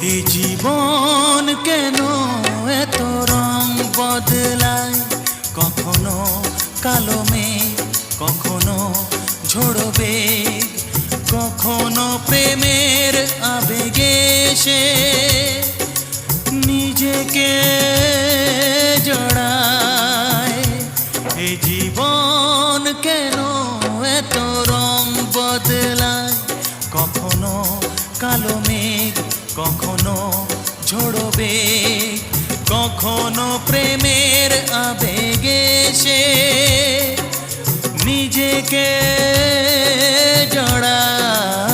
এই জীবন কেন এত রং বদলায়, কখনো কালো মেঘ, কখনো ঝোড়ো বেগ, কখনো প্রেমের আবেগে সে নিজেকে জড়ায়। এই জীবন কেন এত রং বদলায়, কখনো কালো মেঘ, কখনো ঝোড়ো বেগ, কখনো প্রেমের আবেগে সে নিজেকে জড়ায়।